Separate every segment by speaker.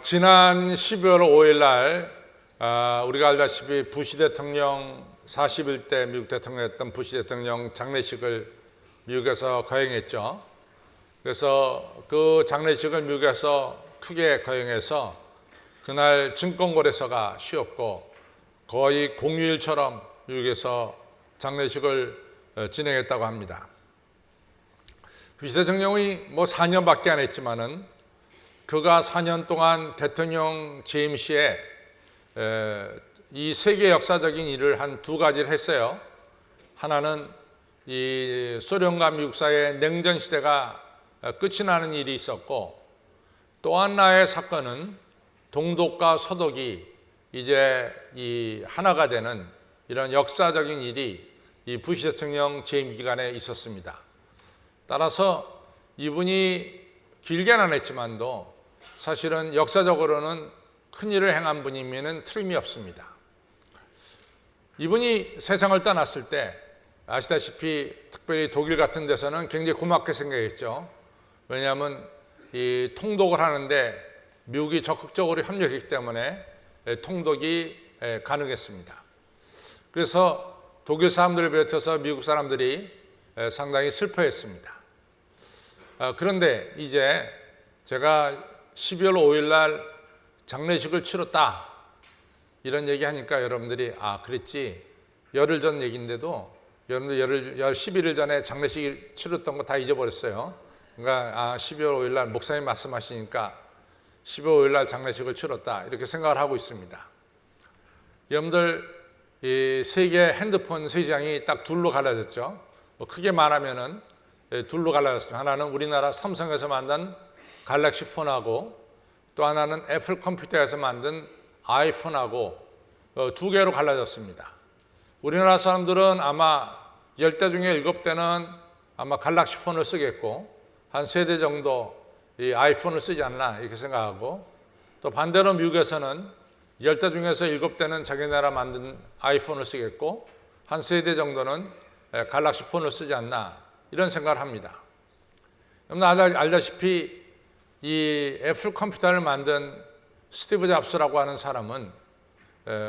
Speaker 1: 지난 12월 5일 날 우리가 알다시피 부시 대통령 41대 미국 대통령이었던 부시 대통령 장례식을 미국에서 거행했죠. 그래서 그 장례식을 미국에서 크게 거행해서 그날 증권거래소가 쉬었고 거의 공휴일처럼 미국에서 장례식을 진행했다고 합니다. 부시 대통령이 4년밖에 안 했지만은 그가 4년 동안 대통령 재임 시에 이 세계 역사적인 일을 한 두 가지를 했어요. 하나는 이 소련과 미국 사이의 냉전 시대가 끝이 나는 일이 있었고, 또 하나의 사건은 동독과 서독이 이제 이 하나가 되는 이런 역사적인 일이 이 부시 대통령 재임 기간에 있었습니다. 따라서 이분이 길게는 안 했지만도 사실은 역사적으로는 큰 일을 행한 분이면은 틀림이 없습니다. 이분이 세상을 떠났을 때 아시다시피 특별히 독일 같은 데서는 굉장히 고맙게 생각했죠. 왜냐하면 이 통독을 하는데 미국이 적극적으로 협력했기 때문에 통독이 가능했습니다. 그래서 독일 사람들을 비롯해서 미국 사람들이 상당히 슬퍼했습니다. 그런데 이제 제가 12월 5일 날 장례식을 치렀다 이런 얘기 하니까 여러분들이 그랬지, 열흘 전 얘기인데도 여러분들 11일 전에 장례식 치렀던 거 다 잊어버렸어요. 그러니까 12월 5일 날 목사님 말씀하시니까 12월 5일 날 장례식을 치렀다 이렇게 생각을 하고 있습니다. 여러분들 이 세계 핸드폰 세 장이 딱 둘로 갈라졌죠. 크게 말하면은 둘로 갈라졌습니다. 하나는 우리나라 삼성에서 만든 갈렉시 폰하고 또 하나는 애플 컴퓨터에서 만든 아이폰하고 두 개로 갈라졌습니다. 우리나라 사람들은 아마 10대 중에 7대는 아마 갈렉시 폰을 쓰겠고 한 3대 정도 이 아이폰을 쓰지 않나 이렇게 생각하고, 또 반대로 미국에서는 10대 중에서 7대는 자기 나라 만든 아이폰을 쓰겠고 한 3대 정도는 갈렉시 폰을 쓰지 않나 이런 생각을 합니다. 여러분 알다시피 이 애플 컴퓨터를 만든 스티브 잡스라고 하는 사람은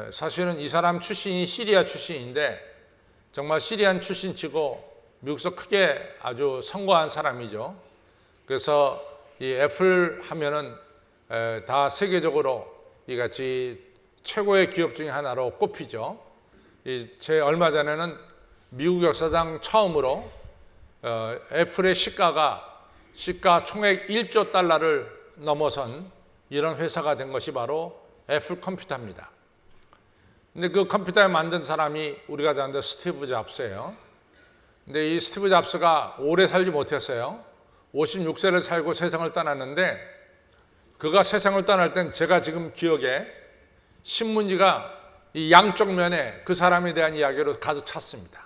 Speaker 1: 사실은 이 사람 출신이 시리아 출신인데 정말 시리안 출신치고 미국에서 크게 아주 성공한 사람이죠. 그래서 이 애플 하면은 다 세계적으로 이같이 최고의 기업 중에 하나로 꼽히죠. 제 얼마 전에는 미국 역사상 처음으로 애플의 시가 총액 1조 달러를 넘어선 이런 회사가 된 것이 바로 애플 컴퓨터입니다. 근데 그 컴퓨터를 만든 사람이 우리가 잘 아는 스티브 잡스예요. 근데 이 스티브 잡스가 오래 살지 못했어요. 56세를 살고 세상을 떠났는데, 그가 세상을 떠날 땐 제가 지금 기억에 신문지가 이 양쪽 면에 그 사람에 대한 이야기로 가득 찼습니다.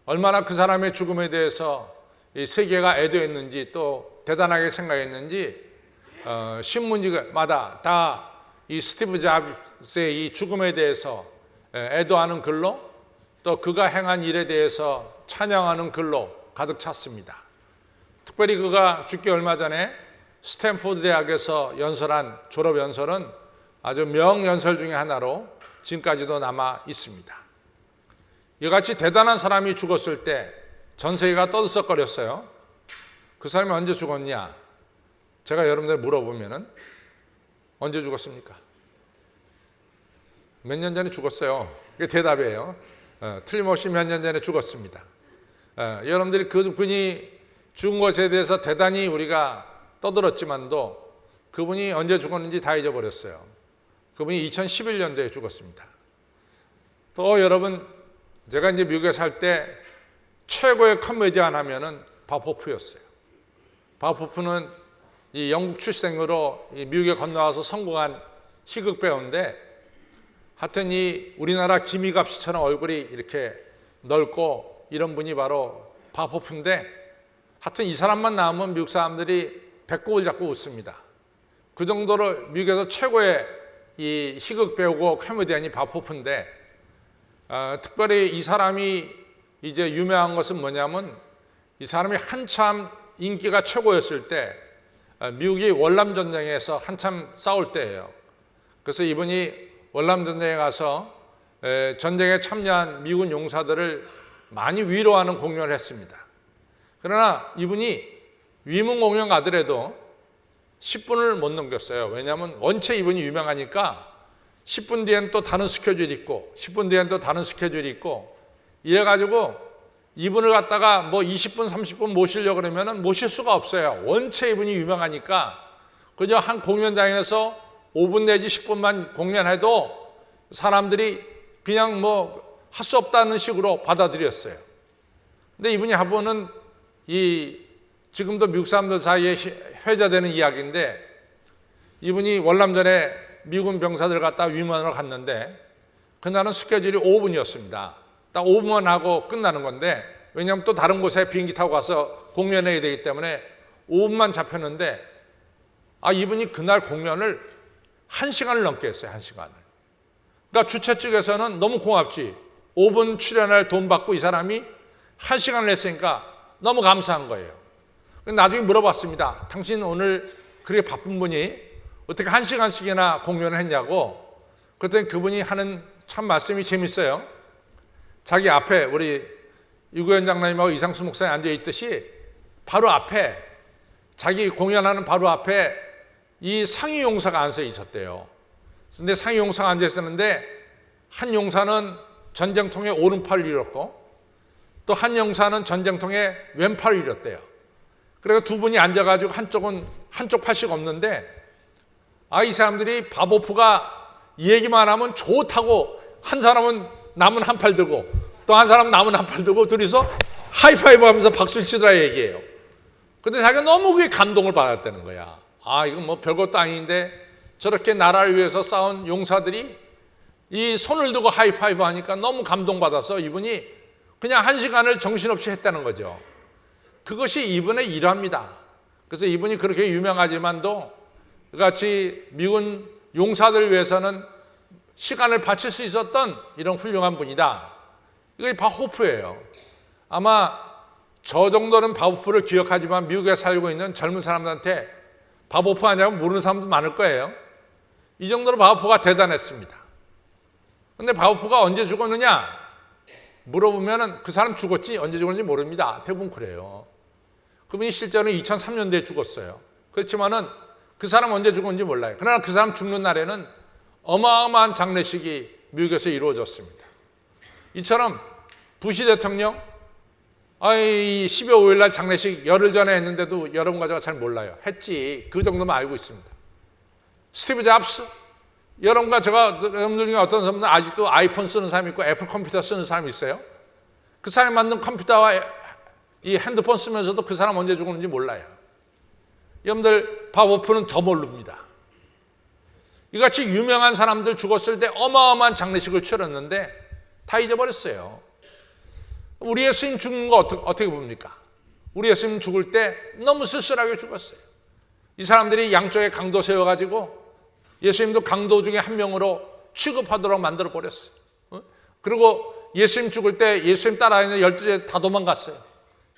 Speaker 1: 얼마나 그 사람의 죽음에 대해서 이 세계가 애도했는지 또 대단하게 생각했는지 신문지마다 다 이 스티브 잡스의 이 죽음에 대해서 애도하는 글로 또 그가 행한 일에 대해서 찬양하는 글로 가득 찼습니다. 특별히 그가 죽기 얼마 전에 스탠포드 대학에서 연설한 졸업 연설은 아주 명연설 중에 하나로 지금까지도 남아 있습니다. 이같이 대단한 사람이 죽었을 때 전 세계가 떠들썩거렸어요. 그 사람이 언제 죽었냐? 제가 여러분들 물어보면은 언제 죽었습니까? 몇 년 전에 죽었어요. 그게 대답이에요. 틀림없이 몇 년 전에 죽었습니다. 여러분들이 그분이 죽은 것에 대해서 대단히 우리가 떠들었지만도 그분이 언제 죽었는지 다 잊어버렸어요. 그분이 2011년도에 죽었습니다. 또 여러분, 제가 이제 미국에 살 때 최고의 코미디언 하면은 밥 호프였어요. 밥 호프는 이 영국 출생으로 이 미국에 건너와서 성공한 희극 배우인데, 하여튼 이 우리나라 김희갑 씨처럼 얼굴이 이렇게 넓고 이런 분이 바로 밥 호프인데, 하여튼 이 사람만 나오면 미국 사람들이 배꼽을 잡고 웃습니다. 그 정도로 미국에서 최고의 이 희극 배우고 코미디언이 밥 호프인데, 특별히 이 사람이 이제 유명한 것은 뭐냐면 이 사람이 한참 인기가 최고였을 때 미국이 월남 전쟁에서 한참 싸울 때예요. 그래서 이분이 월남 전쟁에 가서 전쟁에 참여한 미군 용사들을 많이 위로하는 공연을 했습니다. 그러나 이분이 위문 공연 가더라도 10분을 못 넘겼어요. 왜냐하면 원체 이분이 유명하니까 10분 뒤엔 또 다른 스케줄이 있고 10분 뒤엔 또 다른 스케줄이 있고 이래가지고 이분을 갖다가 뭐 20분 30분 모시려고 그러면 모실 수가 없어요. 원체 이분이 유명하니까 그저 한 공연장에서 5분 내지 10분만 공연해도 사람들이 그냥 뭐 할 수 없다는 식으로 받아들였어요. 근데 이분이 한 번은 지금도 미국 사람들 사이에 회자되는 이야기인데, 이분이 월남전에 미군 병사들 갖다 위문하러 갔는데 그날은 스케줄이 5분이었습니다. 딱 5분만 하고 끝나는 건데, 왜냐하면 또 다른 곳에 비행기 타고 가서 공연해야 되기 때문에 5분만 잡혔는데, 이분이 그날 공연을 1시간을 넘게 했어요. 1시간을. 그러니까 주최 측에서는 너무 고맙지. 5분 출연할 돈 받고 이 사람이 1시간을 했으니까 너무 감사한 거예요. 나중에 물어봤습니다. 당신 오늘 그렇게 바쁜 분이 어떻게 1시간씩이나 공연을 했냐고. 그랬더니 그분이 하는 참 말씀이 재밌어요. 자기 앞에 우리 유구현 장로님하고 이상수 목사님 앉아 있듯이 바로 앞에, 자기 공연하는 바로 앞에 이 상위 용사가 앉아 있었대요. 근데 상위 용사가 앉아 있었는데 한 용사는 전쟁통에 오른팔을 잃었고 또 한 용사는 전쟁통에 왼팔을 잃었대요. 그래서 두 분이 앉아가지고 한쪽 팔씩 없는데, 이 사람들이 바보프가 얘기만 하면 좋다고 한 사람은 남은 한 팔 들고 또 한 사람은 남은 한 팔 들고 둘이서 하이파이브 하면서 박수를 치더라 얘기예요. 근데 자기가 너무 그게 감동을 받았다는 거야. 이건 뭐 별것도 아닌데 저렇게 나라를 위해서 싸운 용사들이 이 손을 들고 하이파이브 하니까 너무 감동받아서 이분이 그냥 1시간을 정신없이 했다는 거죠. 그것이 이분의 일화입니다. 그래서 이분이 그렇게 유명하지만도 같이 미군 용사들 위해서는 시간을 바칠 수 있었던 이런 훌륭한 분이다. 이게 바호프예요. 아마 저 정도는 바호프를 기억하지만 미국에 살고 있는 젊은 사람들한테 바호프 아냐고 모르는 사람도 많을 거예요. 이 정도로 바호프가 대단했습니다. 근데 바호프가 언제 죽었느냐 물어보면 그 사람 죽었지 언제 죽었는지 모릅니다. 대부분 그래요. 그분이 실제로는 2003년도에 죽었어요. 그렇지만은 그 사람 언제 죽었는지 몰라요. 그러나 그 사람 죽는 날에는 어마어마한 장례식이 미국에서 이루어졌습니다. 이처럼 부시 대통령 12월 5일 날 장례식 열흘 전에 했는데도 여러분과 제가 잘 몰라요. 했지. 그 정도만 알고 있습니다. 스티브 잡스, 여러분과 제가, 여러분들 중에 어떤 사람은 아직도 아이폰 쓰는 사람이 있고 애플 컴퓨터 쓰는 사람이 있어요. 그 사람이 만든 컴퓨터와 이 핸드폰 쓰면서도 그 사람 언제 죽었는지 몰라요. 여러분들 바보프는 더 모릅니다. 이같이 유명한 사람들 죽었을 때 어마어마한 장례식을 치렀는데 다 잊어버렸어요. 우리 예수님 죽는 거 어떻게 봅니까? 우리 예수님 죽을 때 너무 쓸쓸하게 죽었어요. 이 사람들이 양쪽에 강도 세워가지고 예수님도 강도 중에 한 명으로 취급하도록 만들어 버렸어요. 그리고 예수님 죽을 때 예수님 따라다니는 12제 다 도망갔어요.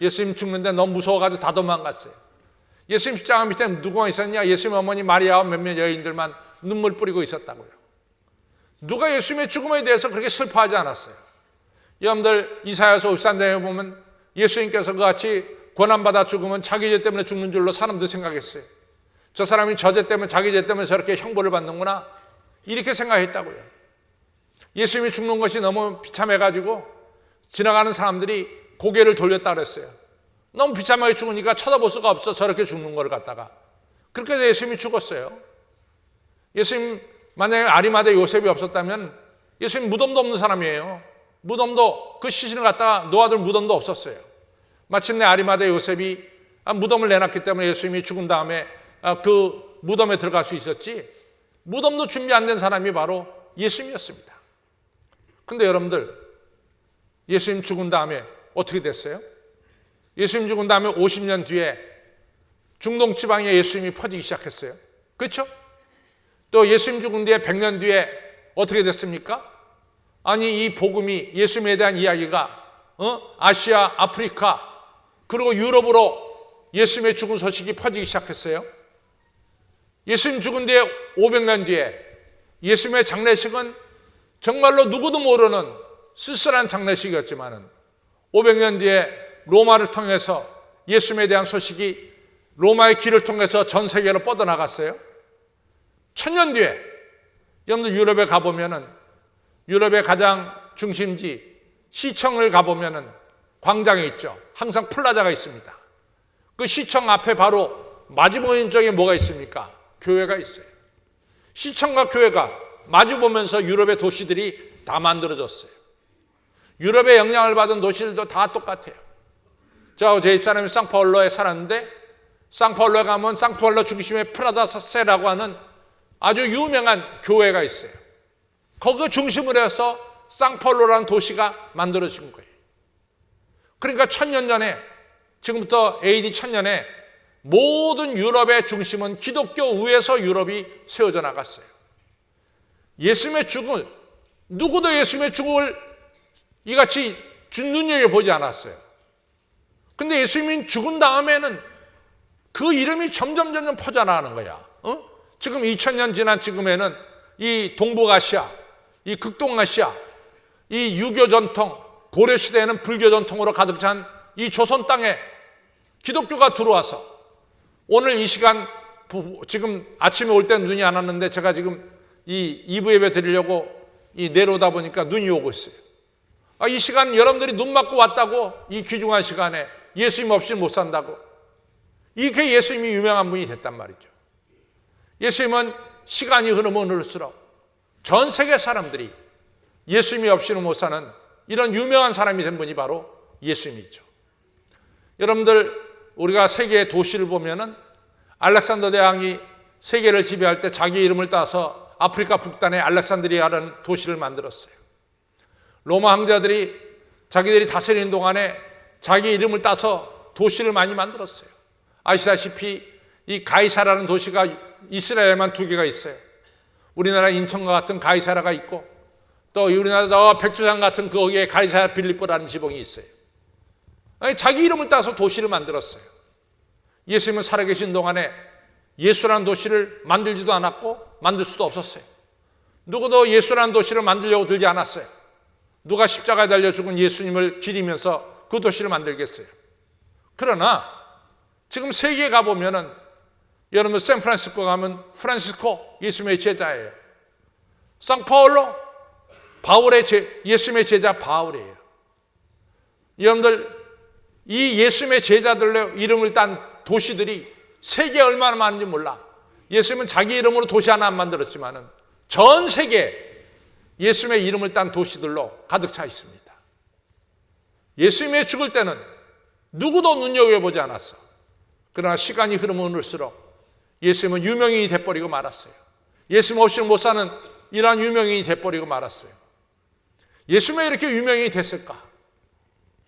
Speaker 1: 예수님 죽는데 너무 무서워가지고 다 도망갔어요. 예수님 십자가 밑에 누가 있었냐? 예수님 어머니 마리아와 몇몇 여인들만 눈물 뿌리고 있었다고요. 누가 예수님의 죽음에 대해서 그렇게 슬퍼하지 않았어요. 여러분들 이사야서 53장에 보면 예수님께서 그같이 고난받아 죽으면 자기 죄 때문에 죽는 줄로 사람들 생각했어요. 저 사람이 저 죄 때문에 자기 죄 때문에 저렇게 형벌을 받는구나 이렇게 생각했다고요. 예수님이 죽는 것이 너무 비참해가지고 지나가는 사람들이 고개를 돌렸다 그랬어요. 너무 비참하게 죽으니까 쳐다볼 수가 없어 저렇게 죽는 걸 갖다가. 그렇게 해서 예수님이 죽었어요. 예수님 만약에 아리마대 요셉이 없었다면 예수님 무덤도 없는 사람이에요. 무덤도 그 시신을 갖다가 놓아둘 무덤도 없었어요. 마침내 아리마대 요셉이 무덤을 내놨기 때문에 예수님이 죽은 다음에 그 무덤에 들어갈 수 있었지, 무덤도 준비 안 된 사람이 바로 예수님이었습니다. 근데 여러분들 예수님 죽은 다음에 어떻게 됐어요? 예수님 죽은 다음에 50년 뒤에 중동 지방에 예수님이 퍼지기 시작했어요. 그렇죠? 또 예수님 죽은 뒤에 100년 뒤에 어떻게 됐습니까? 아니 이 복음이 예수님에 대한 이야기가 아시아, 아프리카 그리고 유럽으로 예수님의 죽은 소식이 퍼지기 시작했어요. 예수님 죽은 뒤에 500년 뒤에 예수님의 장례식은 정말로 누구도 모르는 쓸쓸한 장례식이었지만은 500년 뒤에 로마를 통해서 예수님에 대한 소식이 로마의 길을 통해서 전 세계로 뻗어나갔어요. 1000년 뒤에 여러분들 유럽에 가보면은 유럽의 가장 중심지 시청을 가보면은 광장이 있죠. 항상 플라자가 있습니다. 그 시청 앞에 바로 마주보는 쪽에 뭐가 있습니까? 교회가 있어요. 시청과 교회가 마주보면서 유럽의 도시들이 다 만들어졌어요. 유럽의 영향을 받은 도시들도 다 똑같아요. 저 집사람이 상파울로에 살았는데 상파울로에 가면 상파울로 중심에 프라다사세라고 하는 아주 유명한 교회가 있어요. 거기 중심으로 해서 상파울로라는 도시가 만들어진 거예요. 그러니까 1000년 전에 지금부터 AD 1000년에 모든 유럽의 중심은 기독교 위에서 유럽이 세워져 나갔어요. 예수님의 죽음을 누구도 예수님의 죽음을 이같이 눈여겨보지 않았어요. 근데 예수님이 죽은 다음에는 그 이름이 점점 퍼져나가는 거야. 지금 2000년 지난 지금에는 이 동북아시아, 이 극동아시아, 이 유교 전통, 고려시대에는 불교 전통으로 가득 찬 이 조선 땅에 기독교가 들어와서 오늘 이 시간 지금 아침에 올 때는 눈이 안 왔는데 제가 지금 이 2부 예배 드리려고 내려오다 보니까 눈이 오고 있어요. 이 시간 여러분들이 눈 맞고 왔다고 이 귀중한 시간에 예수님 없이 못 산다고 이렇게 예수님이 유명한 분이 됐단 말이죠. 예수님은 시간이 흐르면 흐를수록 전 세계 사람들이 예수님이 없이는 못 사는 이런 유명한 사람이 된 분이 바로 예수님이죠. 여러분들 우리가 세계의 도시를 보면은 알렉산더 대왕이 세계를 지배할 때 자기 이름을 따서 아프리카 북단에 알렉산드리아라는 도시를 만들었어요. 로마 황제들이 자기들이 다스리는 동안에 자기 이름을 따서 도시를 많이 만들었어요. 아시다시피 이 가이사라는 도시가 이스라엘에만 2개가 있어요. 우리나라 인천과 같은 가이사라가 있고 또 우리나라 백두산 같은 거기에 가이사라 빌립보라는 지방이 있어요. 아니, 자기 이름을 따서 도시를 만들었어요. 예수님은 살아계신 동안에 예수라는 도시를 만들지도 않았고 만들 수도 없었어요. 누구도 예수라는 도시를 만들려고 들지 않았어요. 누가 십자가에 달려 죽은 예수님을 기리면서 그 도시를 만들겠어요. 그러나 지금 세계에 가보면은 여러분 샌프란시스코 가면 프란시스코 예수님의 제자예요. 상파울로 예수님의 제자 바울이에요. 여러분들 이 예수님의 제자들로 이름을 딴 도시들이 세계에 얼마나 많은지 몰라. 예수님은 자기 이름으로 도시 하나 안 만들었지만은 전 세계에 예수님의 이름을 딴 도시들로 가득 차 있습니다. 예수님의 죽을 때는 누구도 눈여겨보지 않았어. 그러나 시간이 흐르면 흐를수록 예수님은 유명인이 돼버리고 말았어요. 예수님 없이는 못 사는 이러한 유명인이 돼버리고 말았어요. 예수님이 이렇게 유명인이 됐을까?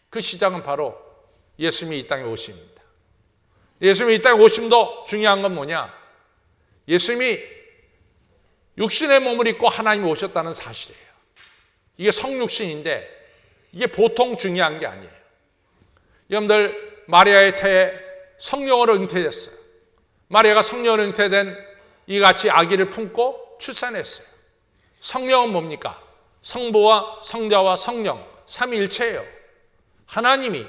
Speaker 1: 그 시작은 바로 예수님이 이 땅에 오심입니다. 예수님이 이 땅에 오심도 중요한 건 뭐냐? 예수님이 육신의 몸을 입고 하나님이 오셨다는 사실이에요. 이게 성육신인데 이게 보통 중요한 게 아니에요. 여러분들 마리아의 태에 성령으로 잉태됐어요. 마리아가 성령으로 잉태된 이같이 아기를 품고 출산했어요. 성령은 뭡니까? 성부와 성자와 성령 삼위일체예요. 하나님이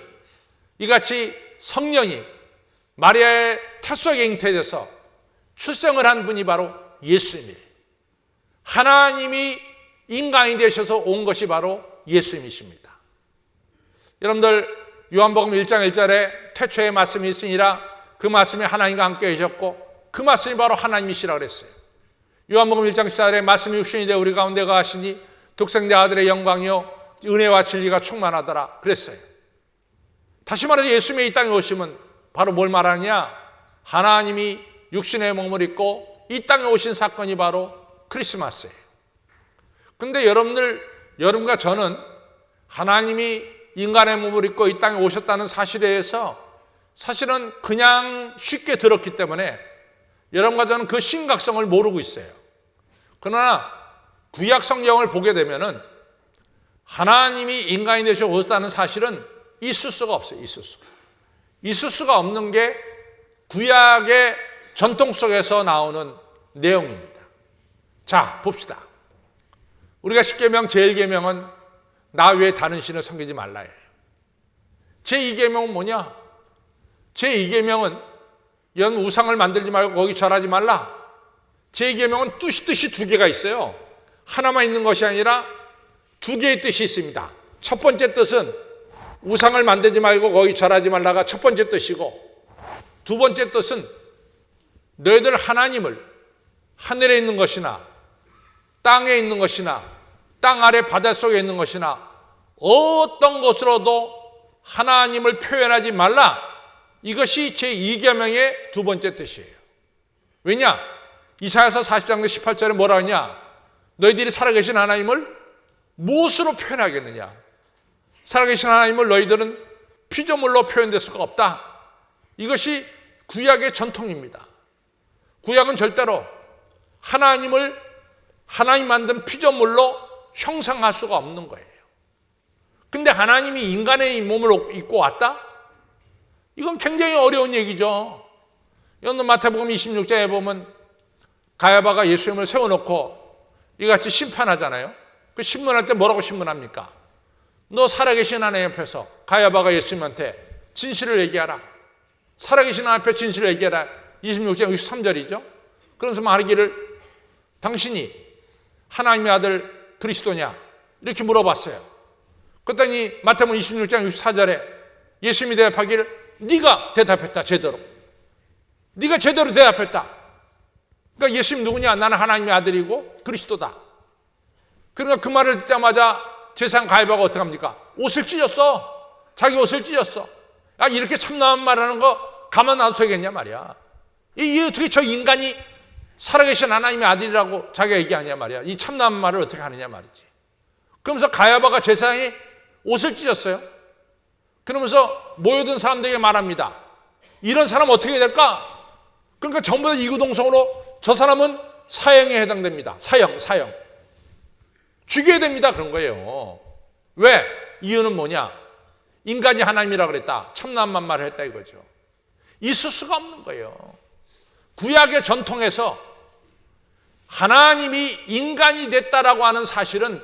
Speaker 1: 이같이 성령이 마리아의 태 속에 잉태돼서 출생을 한 분이 바로 예수님이에요. 하나님이 인간이 되셔서 온 것이 바로 예수님이십니다. 여러분들 요한복음 1장 1절에 태초에 말씀이 있으니라 그 말씀이 하나님과 함께 계셨고 그 말씀이 바로 하나님이시라 그랬어요. 요한복음 1장 14절에 말씀이 육신이 되어 우리 가운데 거하시니 독생자 아들의 영광이요 은혜와 진리가 충만하더라 그랬어요. 다시 말해서 예수님이 이 땅에 오시면 바로 뭘 말하느냐? 하나님이 육신의 몸을 입고 이 땅에 오신 사건이 바로 크리스마스예요. 근데 여러분과 저는 하나님이 인간의 몸을 입고 이 땅에 오셨다는 사실에 대해서 사실은 그냥 쉽게 들었기 때문에 여러분과 저는 그 심각성을 모르고 있어요. 그러나 구약 성경을 보게 되면은 하나님이 인간이 되셔 오셨다는 사실은 있을 수가 없어요. 있을 수가 없는 게 구약의 전통 속에서 나오는 내용입니다. 자, 봅시다. 우리가 십계명 제1계명은 나 외에 다른 신을 섬기지 말라예요. 제2계명은 뭐냐? 제2계명은 이런 우상을 만들지 말고 거기 절하지 말라. 제2계명은 뜻이 두 개가 있어요. 하나만 있는 것이 아니라 두 개의 뜻이 있습니다. 첫 번째 뜻은 우상을 만들지 말고 거기 절하지 말라가 첫 번째 뜻이고, 두 번째 뜻은 너희들 하나님을 하늘에 있는 것이나 땅에 있는 것이나 땅 아래 바닷속에 있는 것이나 어떤 것으로도 하나님을 표현하지 말라. 이것이 제2계명의 두 번째 뜻이에요. 왜냐? 이사야서 40장 18절에 뭐라 하냐? 너희들이 살아계신 하나님을 무엇으로 표현하겠느냐? 살아계신 하나님을 너희들은 피조물로 표현될 수가 없다. 이것이 구약의 전통입니다. 구약은 절대로 하나님을 하나님 만든 피조물로 형상할 수가 없는 거예요. 근데 하나님이 인간의 몸을 입고 왔다? 이건 굉장히 어려운 얘기죠. 여러분 마태복음 26장에 보면 가야바가 예수님을 세워놓고 이같이 심판하잖아요. 그 신문할 때 뭐라고 신문합니까? 너 살아계신 하나님 앞에서 가야바가 예수님한테 진실을 얘기하라. 살아계신 하나님 앞에 진실을 얘기하라. 26장 63절이죠. 그러면서 말하기를 당신이 하나님의 아들 그리스도냐? 이렇게 물어봤어요. 그랬더니 마태복음 26장 64절에 예수님이 대답하기를 네가 대답했다. 제대로. 네가 제대로 대답했다. 그러니까 예수님 누구냐? 나는 하나님의 아들이고 그리스도다. 그러니까 그 말을 듣자마자 제사장 가야바가 어떻게 합니까? 옷을 찢었어. 자기 옷을 찢었어. 야, 이렇게 참나은 말하는 거 가만 놔도 되겠냐 말이야. 이 어떻게 저 인간이 살아계신 하나님의 아들이라고 자기가 얘기하냐 말이야. 이 참나은 말을 어떻게 하느냐 말이지. 그러면서 가야바가 제사장이 옷을 찢었어요. 그러면서 모여든 사람들에게 말합니다. 이런 사람 어떻게 해야 될까? 그러니까 전부 다 이구동성으로 저 사람은 사형에 해당됩니다. 사형. 죽여야 됩니다. 그런 거예요. 왜? 이유는 뭐냐? 인간이 하나님이라 그랬다. 참나만 말을 했다 이거죠. 있을 수가 없는 거예요. 구약의 전통에서 하나님이 인간이 됐다라고 하는 사실은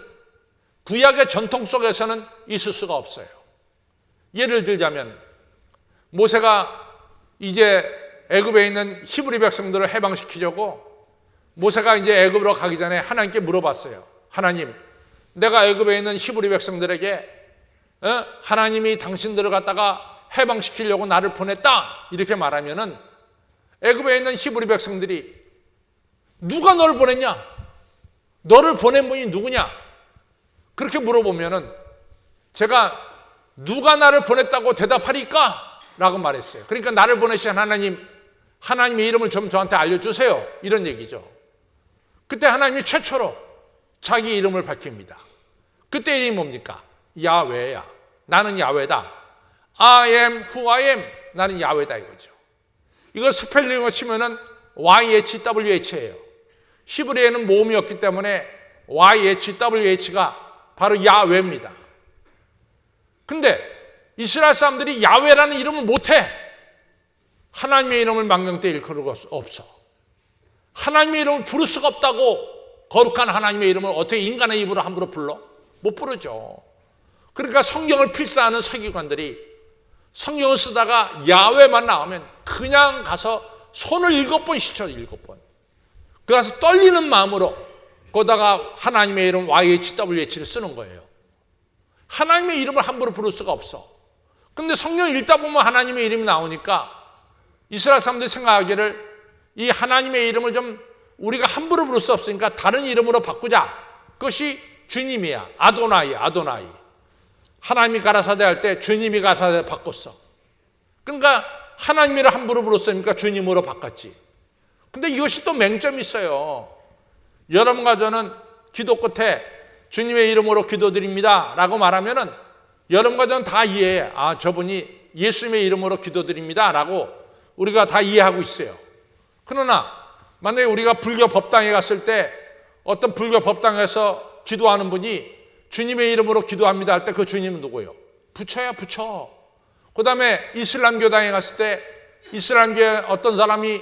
Speaker 1: 구약의 전통 속에서는 있을 수가 없어요. 예를 들자면 모세가 이제 애굽에 있는 히브리 백성들을 해방시키려고 모세가 이제 애굽으로 가기 전에 하나님께 물어봤어요. 하나님, 내가 애굽에 있는 히브리 백성들에게 하나님이 당신들을 갖다가 해방시키려고 나를 보냈다 이렇게 말하면은 애굽에 있는 히브리 백성들이 누가 너를 보냈냐? 너를 보낸 분이 누구냐? 그렇게 물어보면은 제가 누가 나를 보냈다고 대답하리까? 라고 말했어요. 그러니까 나를 보내신 하나님의 이름을 좀 저한테 알려주세요. 이런 얘기죠. 그때 하나님이 최초로 자기 이름을 밝힙니다. 그때 이름이 뭡니까? 야훼야. 나는 야훼다. I am who I am. 나는 야훼다 이거죠. 이걸 스펠링으로 치면은 YHWH예요. 히브리에는 모음이 없기 때문에 YHWH가 바로 야훼입니다. 근데 이스라엘 사람들이 야훼라는 이름을 못해. 하나님의 이름을 망령 때 일컬을 수 없어. 하나님의 이름을 부를 수가 없다고. 거룩한 하나님의 이름을 어떻게 인간의 입으로 함부로 불러? 못 부르죠. 그러니까 성경을 필사하는 서기관들이 성경을 쓰다가 야훼만 나오면 그냥 가서 손을 7번 씻죠. 7번. 그래서 떨리는 마음으로 거다가 하나님의 이름 YHWH를 쓰는 거예요. 하나님의 이름을 함부로 부를 수가 없어. 근데 성경 읽다 보면 하나님의 이름이 나오니까 이스라엘 사람들이 생각하기를 이 하나님의 이름을 좀 우리가 함부로 부를 수 없으니까 다른 이름으로 바꾸자. 그것이 주님이야. 아도나이. 하나님이 가라사대 할 때 주님이 가라사대 바꿨어. 그러니까 하나님이라 함부로 불렀으니까 주님으로 바꿨지. 근데 이것이 또 맹점이 있어요. 여러분과 저는 기도 끝에 주님의 이름으로 기도드립니다 라고 말하면은 여러분과 저는 다 이해해. 아, 저분이 예수님의 이름으로 기도드립니다 라고 우리가 다 이해하고 있어요. 그러나 만약에 우리가 불교 법당에 갔을 때 어떤 불교 법당에서 기도하는 분이 주님의 이름으로 기도합니다 할 때 그 주님은 누구예요? 부처야, 부처. 그 다음에 이슬람 교당에 갔을 때 이슬람교의 어떤 사람이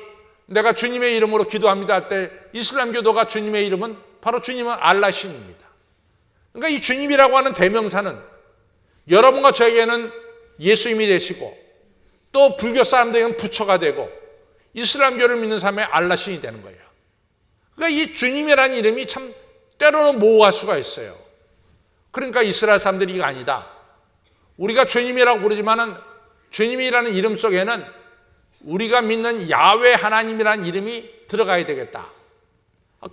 Speaker 1: 내가 주님의 이름으로 기도합니다 할 때 이슬람교도가 주님의 이름은 바로 주님은 알라 신입니다. 그러니까 이 주님이라고 하는 대명사는 여러분과 저에게는 예수님이 되시고 또 불교 사람들에게는 부처가 되고 이슬람교를 믿는 사람의 알라 신이 되는 거예요. 그러니까 이 주님이라는 이름이 참 때로는 모호할 수가 있어요. 그러니까 이스라엘 사람들이 이거 아니다. 우리가 주님이라고 부르지만은 주님이라는 이름 속에는 우리가 믿는 야훼 하나님이라는 이름이 들어가야 되겠다.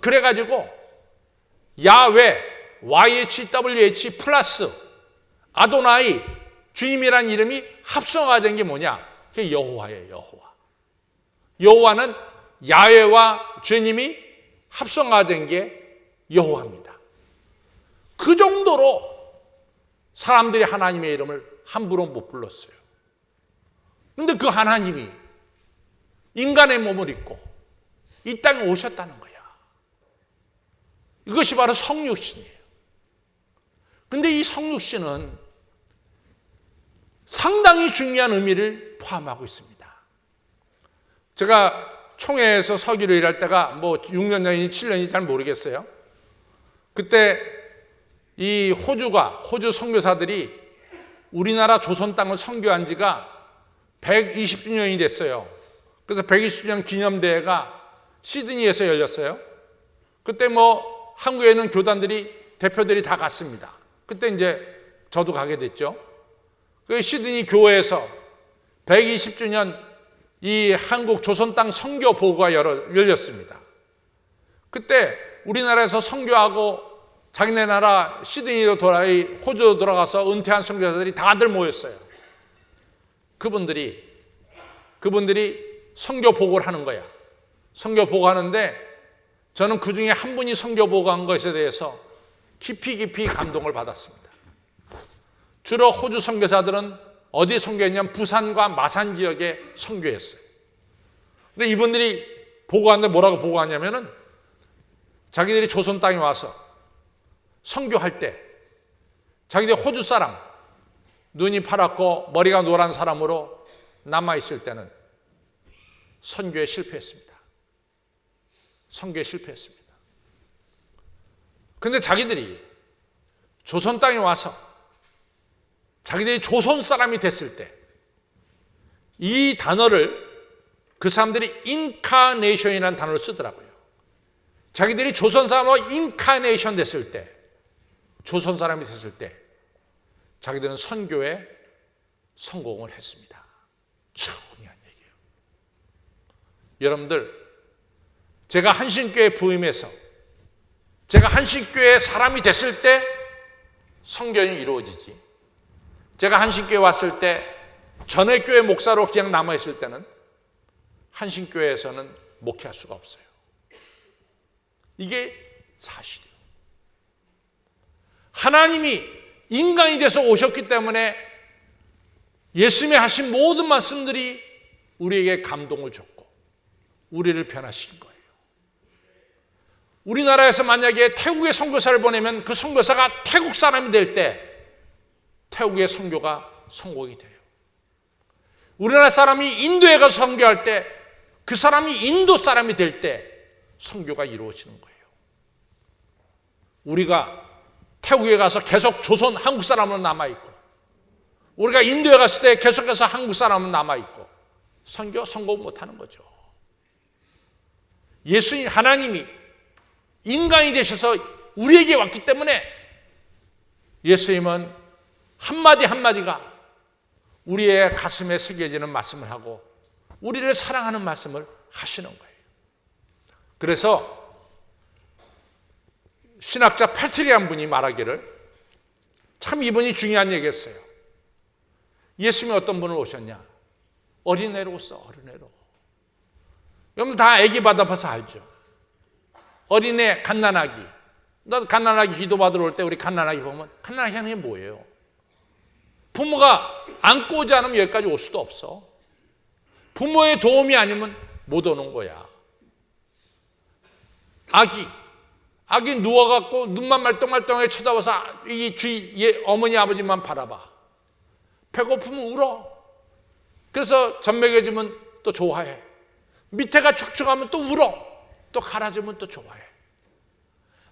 Speaker 1: 그래가지고 야훼 YHWH 플러스 아도나이 주님이라는 이름이 합성화가 된 게 뭐냐? 그게 여호와예요. 여호와. 여호와는 야훼와 주님이 합성화된 게 여호와입니다. 그 정도로 사람들이 하나님의 이름을 함부로 못 불렀어요. 그런데 그 하나님이 인간의 몸을 입고 이 땅에 오셨다는 거야. 이것이 바로 성육신이에요. 그런데 이 성육신은 상당히 중요한 의미를 포함하고 있습니다. 제가 총회에서 서기로 일할 때가 뭐 6년 전인지 7년인지 잘 모르겠어요. 그때 이 호주 선교사들이 우리나라 조선 땅을 선교한 지가 120주년이 됐어요. 그래서 120주년 기념대회가 시드니에서 열렸어요. 그때 뭐 한국에 있는 대표들이 다 갔습니다. 그때 이제 저도 가게 됐죠. 그 시드니 교회에서 120주년 이 한국 조선 땅 선교 보고가 열렸습니다. 그때 우리나라에서 선교하고 자기네 나라 시드니로 호주로 돌아가서 은퇴한 선교사들이 다들 모였어요. 그분들이 선교 보고를 하는 거야. 선교 보고하는데 저는 그 중에 한 분이 선교 보고한 것에 대해서 깊이 감동을 받았습니다. 주로 호주 선교사들은 어디 선교했냐면 부산과 마산 지역에 선교했어요. 근데 이분들이 보고하는데 뭐라고 보고하냐면은 자기들이 조선 땅에 와서 선교할 때 자기들이 호주 사람, 눈이 파랗고 머리가 노란 사람으로 남아있을 때는 선교에 실패했습니다. 선교에 실패했습니다. 근데 자기들이 조선 땅에 와서 자기들이 조선 사람이 됐을 때 이 단어를 그 사람들이 인카네이션이라는 단어를 쓰더라고요. 자기들이 조선 사람으로 인카네이션 됐을 때, 조선 사람이 됐을 때 자기들은 선교에 성공을 했습니다. 중요한 얘기예요. 여러분들, 제가 한신교회 부임해서 제가 한신교회 사람이 됐을 때 선교는 이루어지지, 제가 한신교회 왔을 때 전회교회 목사로 그냥 남아있을 때는 한신교회에서는 목회할 수가 없어요. 이게 사실이에요. 하나님이 인간이 돼서 오셨기 때문에 예수님이 하신 모든 말씀들이 우리에게 감동을 줬고 우리를 변화시킨 거예요. 우리나라에서 만약에 태국에 선교사를 보내면 그 선교사가 태국 사람이 될 때 태국의 선교가 성공이 돼요. 우리나라 사람이 인도에 가서 선교할 때 그 사람이 인도 사람이 될 때 선교가 이루어지는 거예요. 우리가 태국에 가서 계속 조선 한국 사람으로 남아있고 우리가 인도에 갔을 때 계속해서 한국 사람은 남아있고 선교 성공 못하는 거죠. 예수님 하나님이 인간이 되셔서 우리에게 왔기 때문에 예수님은 한마디 한마디가 우리의 가슴에 새겨지는 말씀을 하고 우리를 사랑하는 말씀을 하시는 거예요. 그래서 신학자 패트리안 분이 말하기를, 참 이분이 중요한 얘기했어요. 예수님이 어떤 분을 오셨냐? 어린애로 오셨어. 어린애로. 여러분 다 아기 받아봐서 알죠. 어린애 갓난아기. 너 갓난아기 기도 받으러 올 때 우리 갓난아기 보면 갓난아기 하는 게 뭐예요? 부모가 안고 오지 않으면 여기까지 올 수도 없어. 부모의 도움이 아니면 못 오는 거야. 아기 누워갖고 눈만 말똥말똥하게 쳐다봐서 어머니 아버지만 바라봐. 배고프면 울어. 그래서 젖 먹여주면 또 좋아해. 밑에가 축축하면 또 울어. 또 갈아주면 또 좋아해.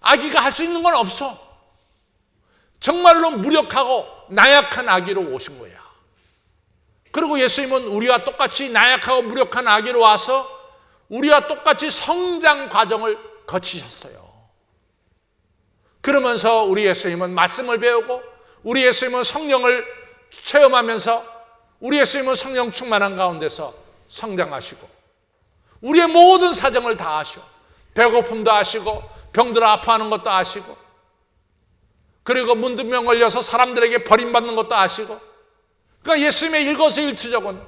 Speaker 1: 아기가 할 수 있는 건 없어. 정말로 무력하고 나약한 아기로 오신 거야. 그리고 예수님은 우리와 똑같이 나약하고 무력한 아기로 와서 우리와 똑같이 성장 과정을 거치셨어요. 그러면서 우리 예수님은 말씀을 배우고 우리 예수님은 성령을 체험하면서 우리 예수님은 성령 충만한 가운데서 성장하시고 우리의 모든 사정을 다 아시고 배고픔도 아시고 병들 아파하는 것도 아시고 그리고 문둥병 걸려서 사람들에게 버림받는 것도 아시고 그러니까 예수님의 일거수일투족은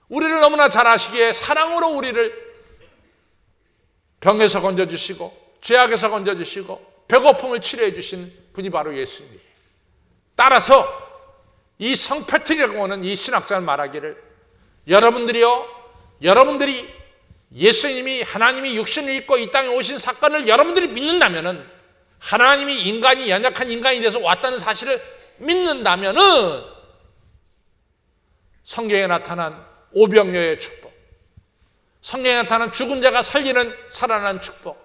Speaker 1: 우리를 너무나 잘 아시기에 사랑으로 우리를 병에서 건져주시고 죄악에서 건져주시고 배고픔을 치료해 주신 분이 바로 예수님이에요. 따라서 이 성페트리라고 하는 이 신학자는 말하기를 여러분들이 예수님이 하나님이 육신을 입고 이 땅에 오신 사건을 여러분들이 믿는다면은 하나님이 인간이 연약한 인간이 돼서 왔다는 사실을 믿는다면은 성경에 나타난 오병이어의 축복, 성경에 나타난 죽은 자가 살아난 축복,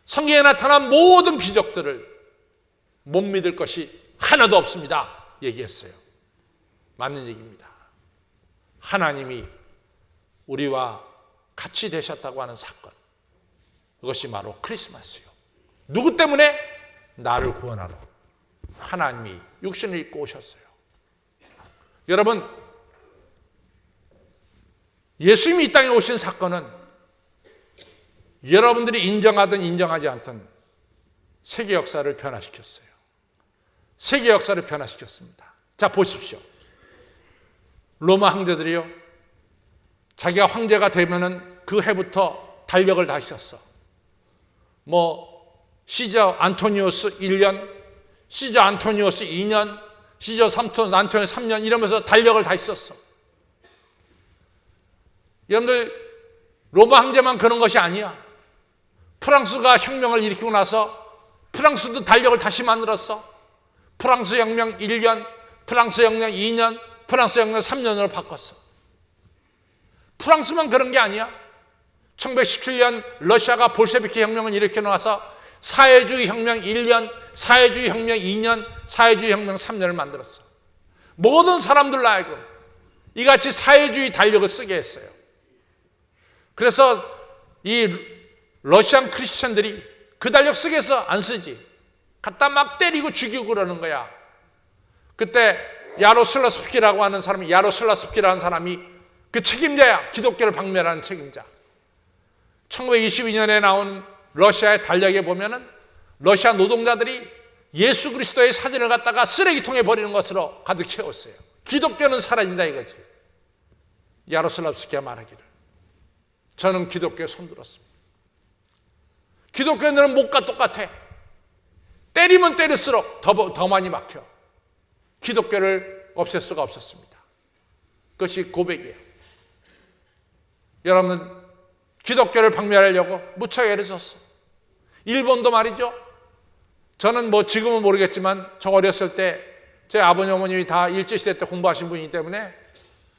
Speaker 1: 성경에 나타난 모든 기적들을 못 믿을 것이 하나도 없습니다. 얘기했어요. 맞는 얘기입니다. 하나님이 우리와 같이 되셨다고 하는 사건, 그것이 바로 크리스마스요. 누구 때문에? 나를 구원하러 하나님이 육신을 입고 오셨어요. 여러분, 예수님이 이 땅에 오신 사건은 여러분들이 인정하든 인정하지 않든 세계 역사를 변화시켰어요. 세계 역사를 변화시켰습니다. 자, 보십시오. 로마 황제들이요, 자기가 황제가 되면은 그 해부터 달력을 다시 썼어. 시저 안토니우스 1년, 시저 안토니우스 2년, 시저 안토니우스 3년 이러면서 달력을 다시 썼어. 여러분들, 로마 황제만 그런 것이 아니야. 프랑스가 혁명을 일으키고 나서 프랑스도 달력을 다시 만들었어. 프랑스 혁명 1년, 프랑스 혁명 2년, 프랑스 혁명 3년으로 바꿨어. 프랑스만 그런 게 아니야. 1917년 러시아가 볼셰비키 혁명을 일으켜 나서 사회주의 혁명 1년, 사회주의 혁명 2년, 사회주의 혁명 3년을 만들었어. 모든 사람들로 하여금 이같이 사회주의 달력을 쓰게 했어요. 그래서 이 러시안 크리스천들이 그 달력 쓰게 해서 안 쓰지. 갖다 막 때리고 죽이고 그러는 거야. 그때 야로슬라스키라고 하는 사람이 그 책임자야. 기독교를 박멸하는 책임자. 1922년에 나온 러시아의 달력에 보면은 러시아 노동자들이 예수 그리스도의 사진을 갖다가 쓰레기통에 버리는 것으로 가득 채웠어요. 기독교는 사라진다 이거지. 야로슬라스키가 말하기를 저는 기독교에 손들었습니다. 기독교인들은 못과 똑같아. 때리면 때릴수록 더 많이 막혀. 기독교를 없앨 수가 없었습니다. 그것이 고백이에요. 여러분, 기독교를 박멸하려고 무척 애를 썼어. 일본도 말이죠. 저는 지금은 모르겠지만 저 어렸을 때 제 아버님 어머님이 다 일제시대 때 공부하신 분이기 때문에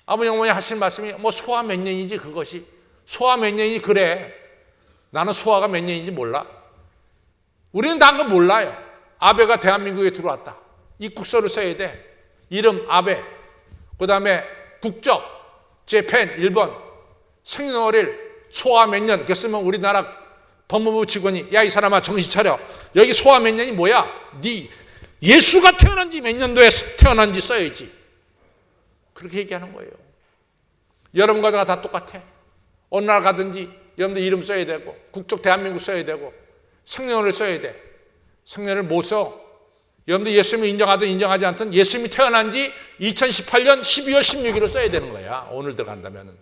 Speaker 1: 아버님 어머니 하신 말씀이 소화 몇 년이지 그것이. 소화 몇 년이 그래. 나는 소화가 몇 년인지 몰라. 우리는 다 그거 몰라요. 아베가 대한민국에 들어왔다. 입국서를 써야 돼. 이름 아베. 그 다음에 국적 재팬 일본. 생년월일 소화 몇 년. 그렇게 쓰면 우리나라 법무부 직원이 야 이 사람아 정신 차려. 여기 소화 몇 년이 뭐야? 네 예수가 태어난 지 몇 년도에 태어난지 써야지. 그렇게 얘기하는 거예요. 여러분과 다 똑같아. 어느 나라 가든지 여러분들 이름 써야 되고 국적 대한민국 써야 되고 생년월일 써야 돼. 생년을 못 써. 여러분들 예수님을 인정하든 인정하지 않든 예수님이 태어난 지 2018년 12월 16일로 써야 되는 거야. 오늘 들어간다면.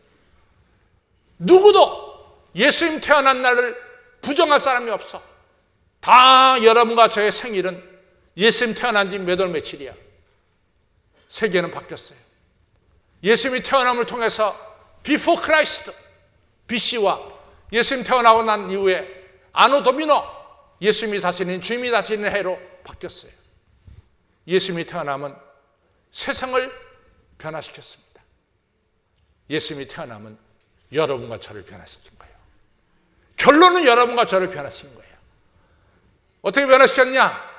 Speaker 1: 누구도 예수님 태어난 날을 부정할 사람이 없어. 다 여러분과 저의 생일은 예수님 태어난 지 몇 월 며칠이야. 세계는 바뀌었어요. 예수님이 태어남을 통해서 Before Christ, BC와 예수님 태어나고 난 이후에 아노 도미노, 예수님이 다스리는 주님이 다스리는 해로 바뀌었어요. 예수님이 태어남은 세상을 변화시켰습니다. 예수님이 태어남은 여러분과 저를 변화시킨 거예요. 결론은 여러분과 저를 변화시킨 거예요. 어떻게 변화시켰냐?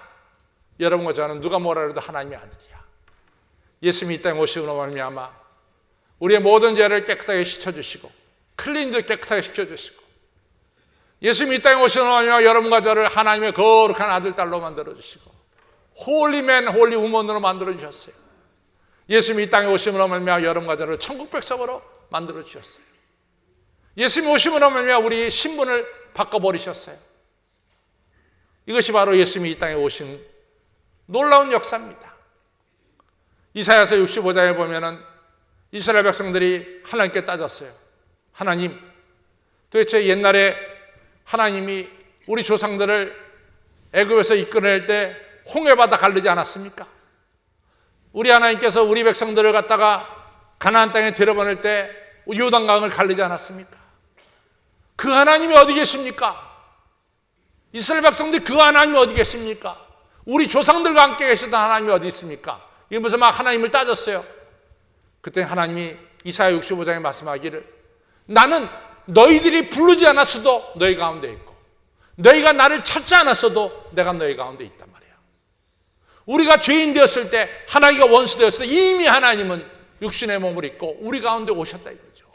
Speaker 1: 여러분과 저는 누가 뭐라 해도 하나님의 아들이야. 예수님이 이 땅에 오시므로 말미암아 우리의 모든 죄를 깨끗하게 씻어주시고 클린즈 깨끗하게 시켜주시고, 예수님이 이 땅에 오시므로 말미암아 여러분과 저를 하나님의 거룩한 아들, 딸로 만들어주시고 홀리맨, 홀리우먼으로 만들어주셨어요. 예수님이 이 땅에 오시므로 말미암아 여러분과 저를 천국 백성으로 만들어주셨어요. 예수님이 오시므로 말미암아 우리 신분을 바꿔버리셨어요. 이것이 바로 예수님이 이 땅에 오신 놀라운 역사입니다. 이사야서 65장에 보면은 이스라엘 백성들이 하나님께 따졌어요. 하나님, 도대체 옛날에 하나님이 우리 조상들을 애굽에서 이끌어낼 때 홍해바다 가르지 않았습니까? 우리 하나님께서 우리 백성들을 갖다가 가나안 땅에 들여보낼 때 요단강을 가르지 않았습니까? 그 하나님이 어디 계십니까? 이스라엘 백성들이 그 하나님이 어디 계십니까? 우리 조상들과 함께 계시던 하나님이 어디 있습니까? 이러면서 막 하나님을 따졌어요. 그때 하나님이 이사야 65장에 말씀하기를, 나는 너희들이 부르지 않았어도 너희 가운데 있고 너희가 나를 찾지 않았어도 내가 너희 가운데 있단 말이야. 우리가 죄인 되었을 때, 하나님과 원수 되었을 때 이미 하나님은 육신의 몸을 입고 우리 가운데 오셨다 이거죠.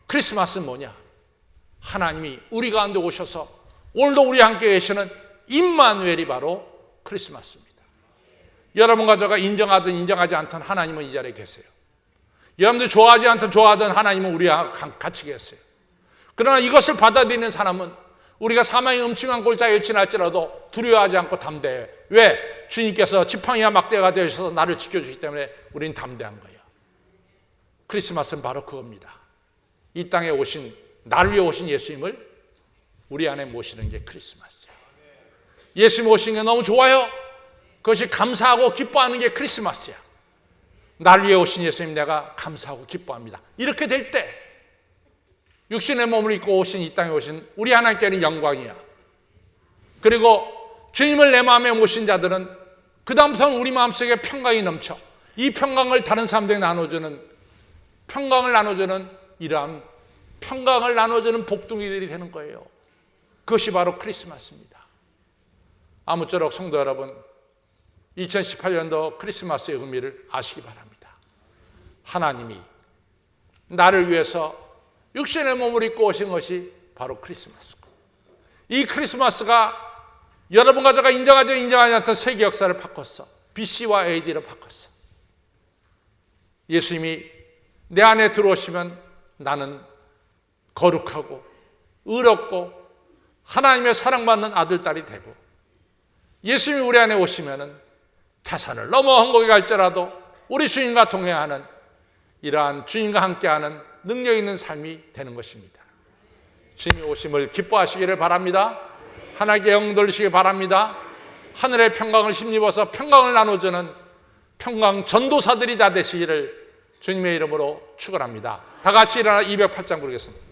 Speaker 1: 크리스마스는 뭐냐? 하나님이 우리 가운데 오셔서 오늘도 우리 함께 계시는 임마누엘이 바로 크리스마스입니다. 여러분과 저가 인정하든 인정하지 않든 하나님은 이 자리에 계세요. 여러분들 좋아하지 않든 좋아하든 하나님은 우리와 같이 계세요. 그러나 이것을 받아들이는 사람은 우리가 사망의 음침한 골짜기에 지날지라도 두려워하지 않고 담대해요. 왜? 주님께서 지팡이와 막대가 되셔서 나를 지켜주시기 때문에 우리는 담대한 거예요. 크리스마스는 바로 그겁니다. 이 땅에 오신, 나를 위해 오신 예수님을 우리 안에 모시는 게 크리스마스예요. 예수님 오신 게 너무 좋아요. 그것이 감사하고 기뻐하는 게 크리스마스야. 나를 위해 오신 예수님 내가 감사하고 기뻐합니다. 이렇게 될 때 육신의 몸을 입고 오신 이 땅에 오신 우리 하나님께는 영광이야. 그리고 주님을 내 마음에 모신 자들은 그 다음부터는 우리 마음속에 평강이 넘쳐 이 평강을 다른 사람들에게 나눠주는, 평강을 나눠주는 이러한 평강을 나눠주는 복둥이들이 되는 거예요. 그것이 바로 크리스마스입니다. 아무쪼록 성도 여러분, 2018년도 크리스마스의 의미를 아시기 바랍니다. 하나님이 나를 위해서 육신의 몸을 입고 오신 것이 바로 크리스마스고, 이 크리스마스가 여러분과 제가 인정하지 인정하지 않던 세계 역사를 바꿨어. BC와 AD로 바꿨어. 예수님이 내 안에 들어오시면 나는 거룩하고 의롭고 하나님의 사랑받는 아들, 딸이 되고, 예수님이 우리 안에 오시면은 태산을 넘어 헝거기 갈지라도 우리 주님과 동행하는, 이러한 주님과 함께하는 능력 있는 삶이 되는 것입니다. 주님이 오심을 기뻐하시기를 바랍니다. 하나님께 영 돌리시기 바랍니다. 하늘의 평강을 힘입어서 평강을 나눠주는 평강 전도사들이 다 되시기를 주님의 이름으로 축원합니다. 다 같이 일어나 208장 부르겠습니다.